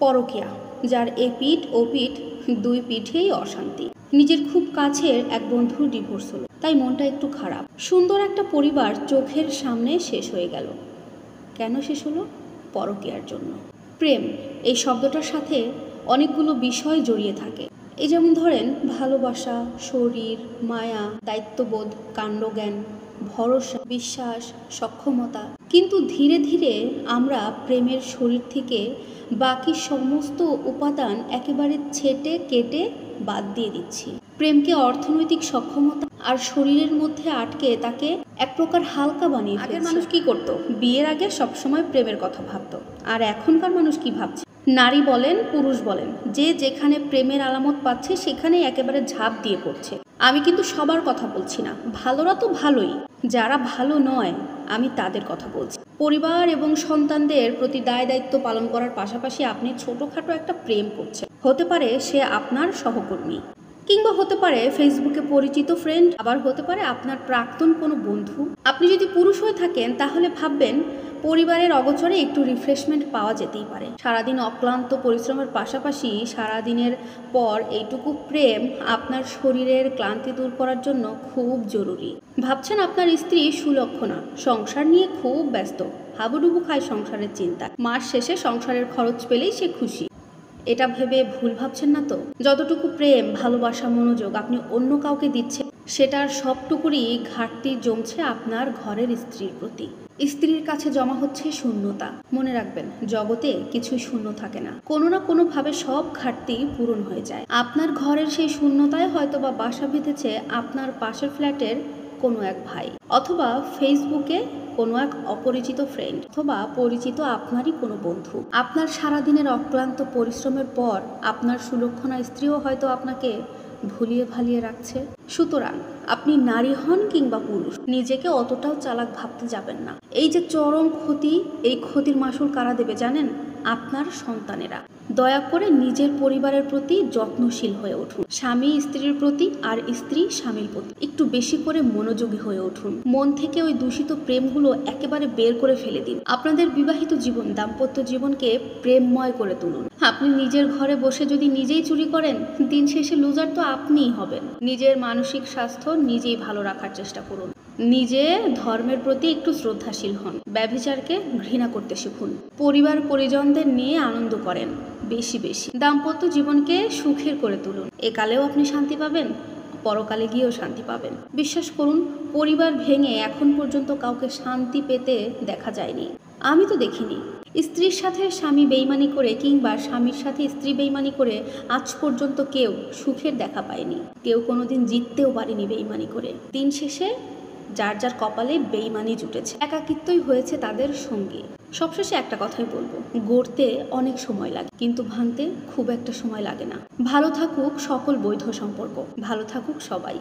পরকীয়া, যার এপিঠ ওপিঠ দুই পিঠেই অশান্তি। নিজের খুব কাছের এক বন্ধুর ডিভোর্স হলো, তাই মনটা একটু খারাপ। সুন্দর একটা পরিবার চোখের সামনে শেষ হয়ে গেল। কেন শেষ হলো? পরকীয়ার জন্য। প্রেম এই শব্দটার সাথে অনেকগুলো বিষয় জড়িয়ে থাকে। এই যেমন ধরেন ভালোবাসা, শরীর, মায়া, দায়িত্ববোধ, কাণ্ডজ্ঞান, ভরসা, বিশ্বাস, সক্ষমতা। কিন্তু ধীরে ধীরে আমরা প্রেমের শরীর থেকে বাকি সমস্ত উপাদান একেবারে ছেটে কেটে বাদ দিয়ে দিচ্ছি। প্রেমকে অর্থনৈতিক সক্ষমতা আর শরীরের মধ্যে আটকে তাকে এক প্রকার হালকা বানিয়ে ফেলছে। আগের মানুষ কি করতো? বিয়ের আগে সবসময় প্রেমের কথা ভাবতো। আর এখনকার মানুষ কি ভাবছে? নারী বলেন পুরুষ বলেন, যে যেখানে প্রেমের আলামত পাচ্ছে সেখানে একেবারে ঝাঁপ দিয়ে পড়ছে। আমি কিন্তু সবার কথা বলছি না, ভালোরা তো ভালোই, যারা ভালো নয় আমি তাদের কথা বলছি। পরিবার এবং সন্তানদের প্রতি দায় দায়িত্ব পালন করার পাশাপাশি আপনি ছোটোখাটো একটা প্রেম করছেন। হতে পারে সে আপনার সহকর্মী, কিংবা হতে পারে ফেসবুকে পরিচিত ফ্রেন্ড, আবার হতে পারে আপনার প্রাক্তন কোনো বন্ধু। আপনি যদি পুরুষ হয়ে থাকেন তাহলে ভাববেন পরিবারের অগোচরে একটু রিফ্রেশমেন্ট পাওয়া যেতেই পারে। সারাদিন অক্লান্ত পরিশ্রমের পাশাপাশি সারাদিনের পর এইটুকু প্রেম আপনার শরীরের ক্লান্তি দূর করার জন্য খুব জরুরি। ভাবছেন আপনার স্ত্রী সুলক্ষণা, সংসার নিয়ে খুব ব্যস্ত, হাবুডুবু খায় সংসারের চিন্তা, মাস শেষে সংসারের খরচ পেলেই সে খুশি। এটা ভেবে ভুল ভাবছেন না তো? যতটুকু প্রেম, ভালোবাসা, মনোযোগ আপনি অন্য কাউকে দিচ্ছেন সেটার সবটুকুরই ঘাটতি জমছে আপনার ঘরের স্ত্রীর প্রতি। স্ত্রীর কাছে জমা হচ্ছে শূন্যতা। মনে রাখবেন, জগতে কিছুই শূন্য থাকে না, কোনো না কোনোভাবে সব ঘাটতি পূরণ হয়ে যায়। আপনার ঘরের সেই শূন্যতায় হয়তো বা বাসা বেঁধেছে আপনার পাশের ফ্ল্যাটের কোনো এক ভাই, অথবা ফেসবুকে কোনো এক অপরিচিত ফ্রেন্ড, অথবা পরিচিত আপনারই কোনো বন্ধু। আপনার সারাদিনের অক্লান্ত পরিশ্রমের পর আপনার সুলক্ষণা স্ত্রীও হয়তো আপনাকে ভুলিয়ে ভালিয়ে রাখছে। সুতরাং আপনি নারী হন কিংবা পুরুষ, নিজেকে অতটাও চালাক ভাবতে যাবেন না। এই যে চরম ক্ষতি, এই ক্ষতির মাসুল কারা দেবে জানেন? আপনার সন্তানেরা। দয়া করে নিজের পরিবারের প্রতি যত্নশীল হয়ে উঠুন। স্বামী স্ত্রীর প্রতি আর স্ত্রী স্বামীর প্রতি একটু বেশি করে মনোযোগী হয়ে উঠুন। মন থেকে ওই দূষিত প্রেমগুলো একেবারে বের করে ফেলে দিন। আপনাদের বিবাহিত জীবন, দাম্পত্য জীবনকে প্রেমময় করে তুলুন। আপনি নিজের ঘরে বসে যদি নিজেই চুরি করেন, দিন শেষে লুজার তো আপনিই হবেন। নিজের মানসিক স্বাস্থ্য নিজেই ভালো রাখার চেষ্টা করুন। নিজে ধর্মের প্রতি একটু শ্রদ্ধাশীল হন। ব্যভিচারকে ঘৃণা করতে শিখুন। পরিবার পরিজনদের নিয়ে আনন্দ করেন বেশি বেশি। দাম্পত্য জীবনকে সুখের করে তুলুন। একালেও আপনি শান্তি পাবেন, পরকালে গিয়েও শান্তি পাবেন। বিশ্বাস করুন, পরিবার ভেঙে এখন পর্যন্ত কাউকে শান্তি পেতে দেখা যায়নি। আমি তো দেখিনি। স্ত্রীর সাথে স্বামী বেইমানি করে কিংবা স্বামীর সাথে স্ত্রী বেইমানি করে আজ পর্যন্ত কেউ সুখের দেখা পায়নি। কেউ কোনোদিন জিততেও পারেনি বেইমানি করে। দিন শেষে যার যার কপালে বেইমানি জুটেছে, একাকিত্বই হয়েছে তাদের সঙ্গী। সবশেষে একটা কথাই বলবো, গড়তে অনেক সময় লাগে, কিন্তু ভাঙতে খুব একটা সময় লাগে না। ভালো থাকুক সকল বৈধ সম্পর্ক, ভালো থাকুক সবাই।